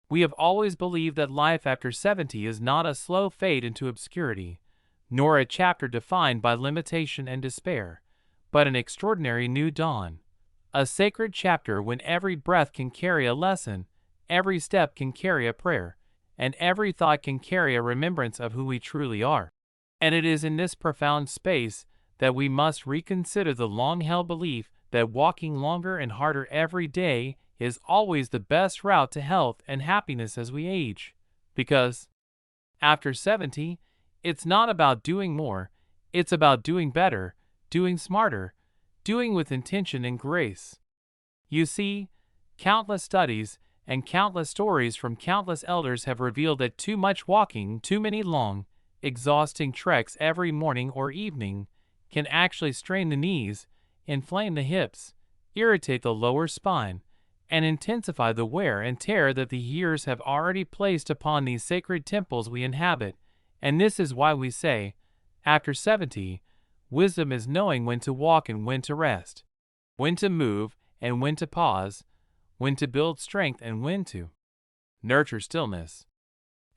We have always believed that life after 70 is not a slow fade into obscurity, nor a chapter defined by limitation and despair, but an extraordinary new dawn. A sacred chapter when every breath can carry a lesson, every step can carry a prayer, and every thought can carry a remembrance of who we truly are. And it is in this profound space that we must reconsider the long-held belief that walking longer and harder every day is always the best route to health and happiness as we age. Because after 70, it's not about doing more, it's about doing better, doing smarter, doing with intention and grace. You see, countless studies and countless stories from countless elders have revealed that too much walking, too many long, exhausting treks every morning or evening, can actually strain the knees, inflame the hips, irritate the lower spine, and intensify the wear and tear that the years have already placed upon these sacred temples we inhabit. And this is why we say, after 70, wisdom is knowing when to walk and when to rest, when to move and when to pause, when to build strength and when to nurture stillness.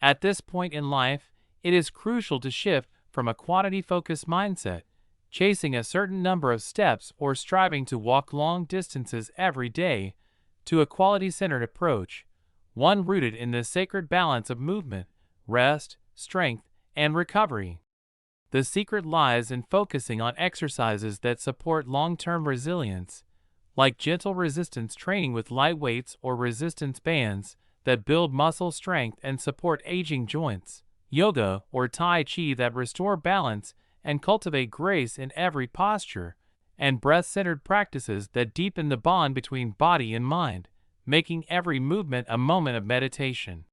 At this point in life, it is crucial to shift from a quantity-focused mindset, chasing a certain number of steps or striving to walk long distances every day, to a quality-centered approach, one rooted in the sacred balance of movement, rest, strength, and recovery. The secret lies in focusing on exercises that support long-term resilience, like gentle resistance training with light weights or resistance bands that build muscle strength and support aging joints, yoga or tai chi that restore balance and cultivate grace in every posture, and breath-centered practices that deepen the bond between body and mind, making every movement a moment of meditation.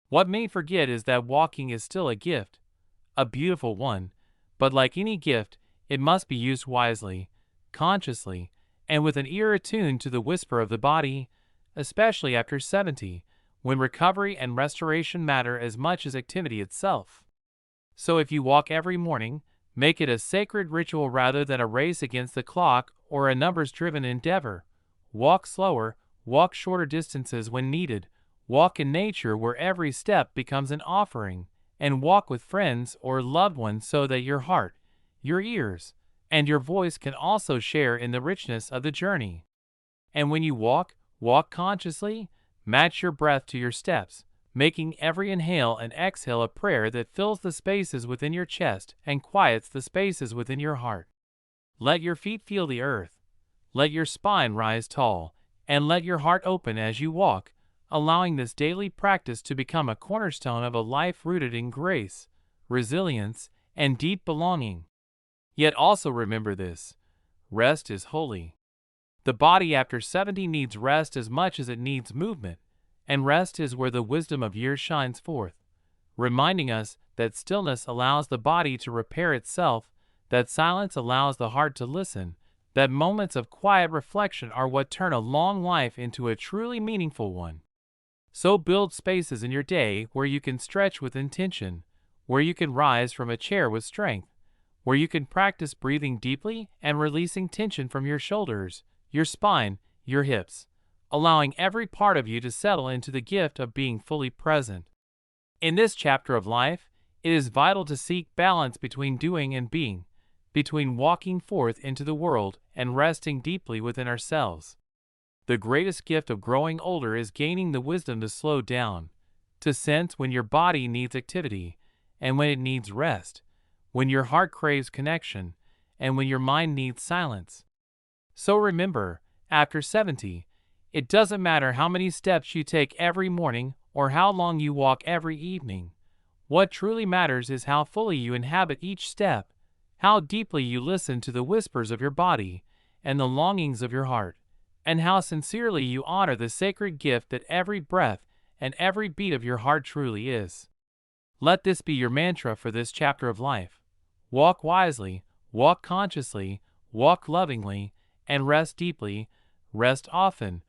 What many forget is that walking is still a gift, a beautiful one, but like any gift, it must be used wisely, consciously, and with an ear attuned to the whisper of the body, especially after 70, when recovery and restoration matter as much as activity itself. So if you walk every morning, make it a sacred ritual rather than a race against the clock or a numbers-driven endeavor. Walk slower, walk shorter distances when needed, walk in nature where every step becomes an offering, and walk with friends or loved ones so that your heart, your ears, and your voice can also share in the richness of the journey. And when you walk, walk consciously, match your breath to your steps, making every inhale and exhale a prayer that fills the spaces within your chest and quiets the spaces within your heart. Let your feet feel the earth, let your spine rise tall, and let your heart open as you walk, allowing this daily practice to become a cornerstone of a life rooted in grace, resilience, and deep belonging. Yet also remember this: rest is holy. The body after 70 needs rest as much as it needs movement, and rest is where the wisdom of years shines forth, reminding us that stillness allows the body to repair itself, that silence allows the heart to listen, that moments of quiet reflection are what turn a long life into a truly meaningful one. So build spaces in your day where you can stretch with intention, where you can rise from a chair with strength, where you can practice breathing deeply and releasing tension from your shoulders, your spine, your hips, allowing every part of you to settle into the gift of being fully present. In this chapter of life, it is vital to seek balance between doing and being, between walking forth into the world and resting deeply within ourselves. The greatest gift of growing older is gaining the wisdom to slow down, to sense when your body needs activity and when it needs rest, when your heart craves connection and when your mind needs silence. So remember, after 70, it doesn't matter how many steps you take every morning or how long you walk every evening. What truly matters is how fully you inhabit each step, how deeply you listen to the whispers of your body and the longings of your heart, and how sincerely you honor the sacred gift that every breath and every beat of your heart truly is. Let this be your mantra for this chapter of life. Walk wisely, walk consciously, walk lovingly, and rest deeply, rest often,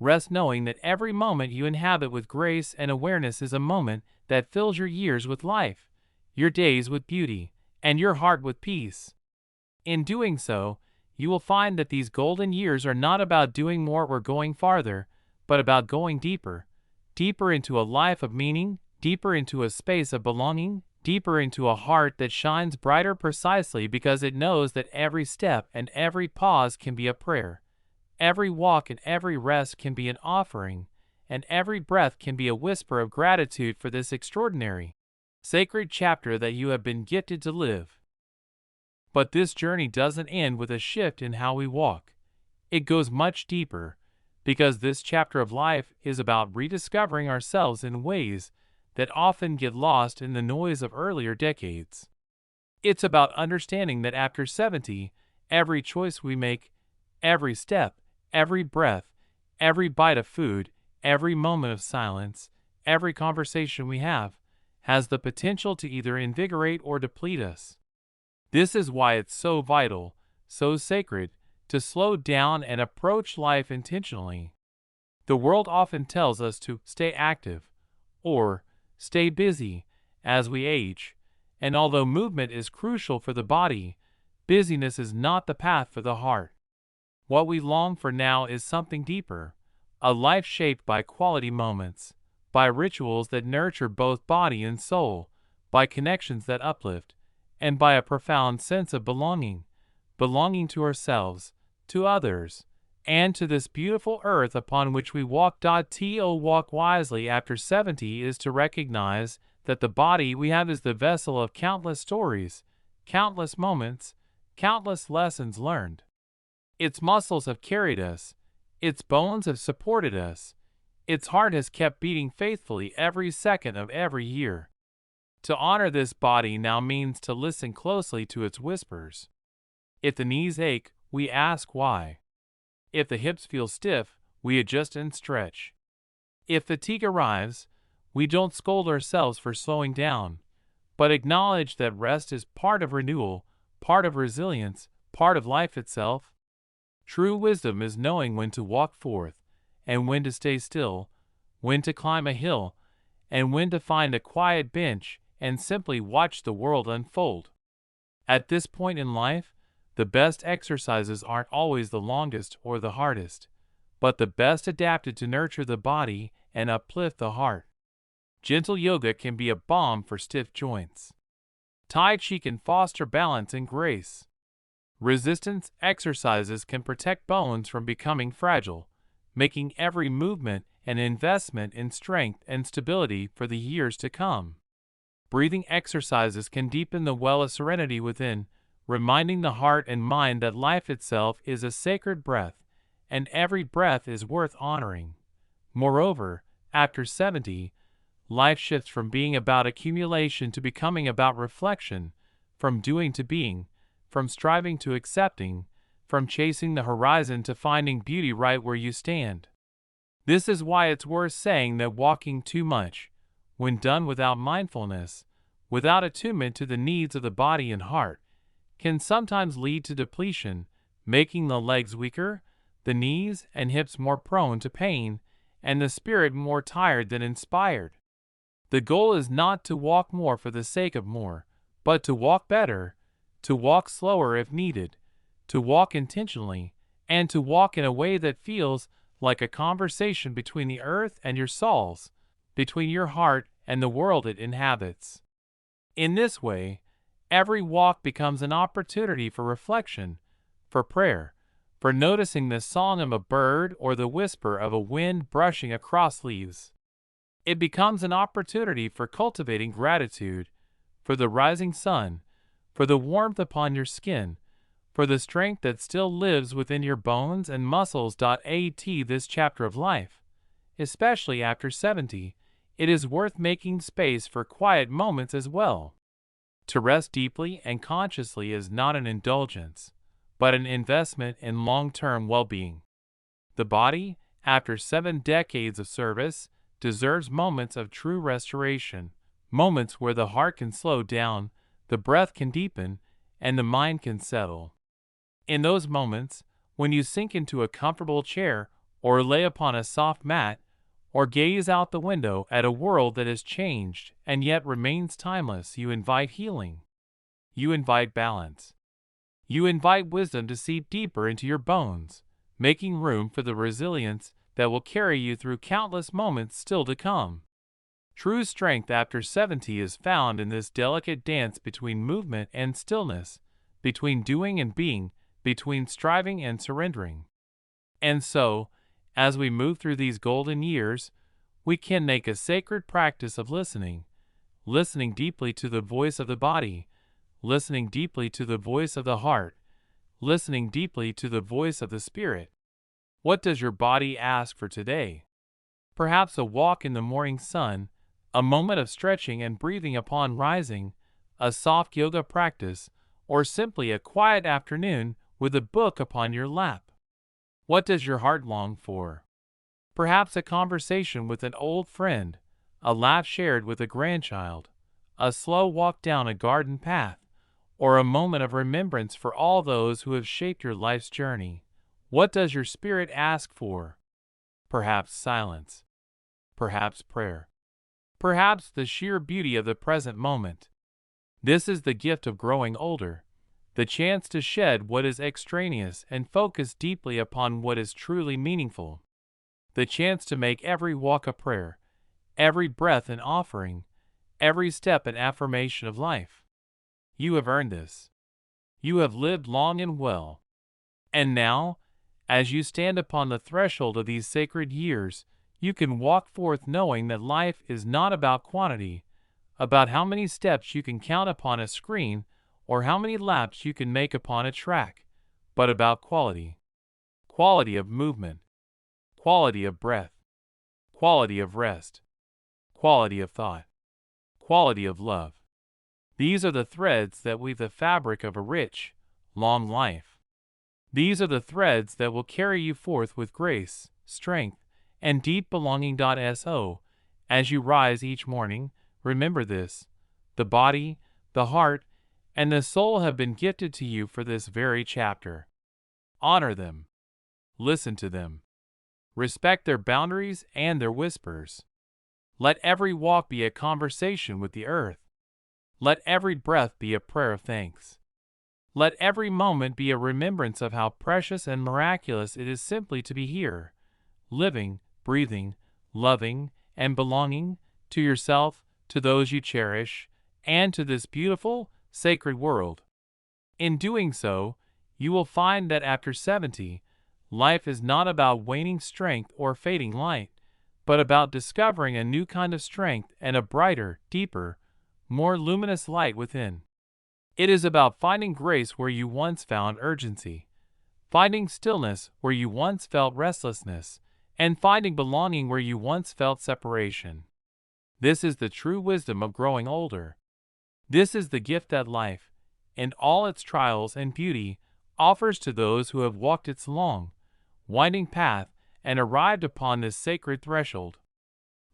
rest knowing that every moment you inhabit with grace and awareness is a moment that fills your years with life, your days with beauty, and your heart with peace. In doing so, you will find that these golden years are not about doing more or going farther, but about going deeper, deeper into a life of meaning, deeper into a space of belonging, deeper into a heart that shines brighter precisely because it knows that every step and every pause can be a prayer, every walk and every rest can be an offering, and every breath can be a whisper of gratitude for this extraordinary, sacred chapter that you have been gifted to live. But this journey doesn't end with a shift in how we walk. It goes much deeper, because this chapter of life is about rediscovering ourselves in ways that often get lost in the noise of earlier decades. It's about understanding that after 70, every choice we make, every step, every breath, every bite of food, every moment of silence, every conversation we have, has the potential to either invigorate or deplete us. This is why it's so vital, so sacred, to slow down and approach life intentionally. The world often tells us to stay active, or stay busy, as we age, and although movement is crucial for the body, busyness is not the path for the heart. What we long for now is something deeper, a life shaped by quality moments, by rituals that nurture both body and soul, by connections that uplift, and by a profound sense of belonging to ourselves, to others, and to this beautiful earth upon which we walk. To walk wisely after 70 is to recognize that the body we have is the vessel of countless stories, countless moments, countless lessons learned. Its muscles have carried us, its bones have supported us, its heart has kept beating faithfully every second of every year. To honor this body now means to listen closely to its whispers. If the knees ache, we ask why. If the hips feel stiff, we adjust and stretch. If fatigue arrives, we don't scold ourselves for slowing down, but acknowledge that rest is part of renewal, part of resilience, part of life itself. True wisdom is knowing when to walk forth, and when to stay still, when to climb a hill, and when to find a quiet bench and simply watch the world unfold. At this point in life, the best exercises aren't always the longest or the hardest, but the best adapted to nurture the body and uplift the heart. Gentle yoga can be a balm for stiff joints. Tai Chi can foster balance and grace. Resistance exercises can protect bones from becoming fragile, making every movement an investment in strength and stability for the years to come. Breathing exercises can deepen the well of serenity within, reminding the heart and mind that life itself is a sacred breath, and every breath is worth honoring. Moreover, after 70, life shifts from being about accumulation to becoming about reflection, from doing to being, from striving to accepting, from chasing the horizon to finding beauty right where you stand. This is why it's worth saying that walking too much, when done without mindfulness, without attunement to the needs of the body and heart, can sometimes lead to depletion, making the legs weaker, the knees and hips more prone to pain, and the spirit more tired than inspired. The goal is not to walk more for the sake of more, but to walk better, to walk slower if needed, to walk intentionally, and to walk in a way that feels like a conversation between the earth and your souls, between your heart and the world it inhabits. In this way, every walk becomes an opportunity for reflection, for prayer, for noticing the song of a bird or the whisper of a wind brushing across leaves. It becomes an opportunity for cultivating gratitude, for the rising sun, for the warmth upon your skin, for the strength that still lives within your bones and muscles. This chapter of life, especially after 70, it is worth making space for quiet moments as well. To rest deeply and consciously is not an indulgence, but an investment in long-term well-being. The body, after 7 decades of service, deserves moments of true restoration, moments where the heart can slow down, the breath can deepen, and the mind can settle. In those moments, when you sink into a comfortable chair, or lay upon a soft mat, or gaze out the window at a world that has changed and yet remains timeless, you invite healing. You invite balance. You invite wisdom to seep deeper into your bones, making room for the resilience that will carry you through countless moments still to come. True strength after 70 is found in this delicate dance between movement and stillness, between doing and being, between striving and surrendering. And so, as we move through these golden years, we can make a sacred practice of listening, listening deeply to the voice of the body, listening deeply to the voice of the heart, listening deeply to the voice of the spirit. What does your body ask for today? Perhaps a walk in the morning sun, a moment of stretching and breathing upon rising, a soft yoga practice, or simply a quiet afternoon with a book upon your lap. What does your heart long for? Perhaps a conversation with an old friend, a laugh shared with a grandchild, a slow walk down a garden path, or a moment of remembrance for all those who have shaped your life's journey. What does your spirit ask for? Perhaps silence. Perhaps prayer. Perhaps the sheer beauty of the present moment. This is the gift of growing older, the chance to shed what is extraneous and focus deeply upon what is truly meaningful. The chance to make every walk a prayer, every breath an offering, every step an affirmation of life. You have earned this. You have lived long and well. And now, as you stand upon the threshold of these sacred years, you can walk forth knowing that life is not about quantity, about how many steps you can count upon a screen or how many laps you can make upon a track, but about quality. Quality of movement, quality of breath, quality of rest, quality of thought, quality of love. These are the threads that weave the fabric of a rich, long life. These are the threads that will carry you forth with grace, strength, and deep belonging. So, as you rise each morning, remember this: the body, the heart, and the soul have been gifted to you for this very chapter. Honor them. Listen to them. Respect their boundaries and their whispers. Let every walk be a conversation with the earth. Let every breath be a prayer of thanks. Let every moment be a remembrance of how precious and miraculous it is simply to be here, living, breathing, loving, and belonging to yourself, to those you cherish, and to this beautiful, sacred world. In doing so, you will find that after 70, life is not about waning strength or fading light, but about discovering a new kind of strength and a brighter, deeper, more luminous light within. It is about finding grace where you once found urgency, finding stillness where you once felt restlessness, and finding belonging where you once felt separation. This is the true wisdom of growing older. This is the gift that life, in all its trials and beauty, offers to those who have walked its long, winding path and arrived upon this sacred threshold.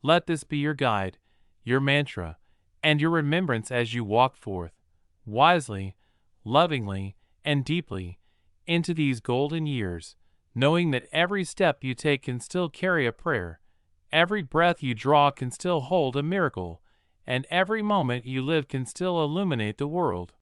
Let this be your guide, your mantra, and your remembrance as you walk forth, wisely, lovingly, and deeply, into these golden years, knowing that every step you take can still carry a prayer, every breath you draw can still hold a miracle, and every moment you live can still illuminate the world.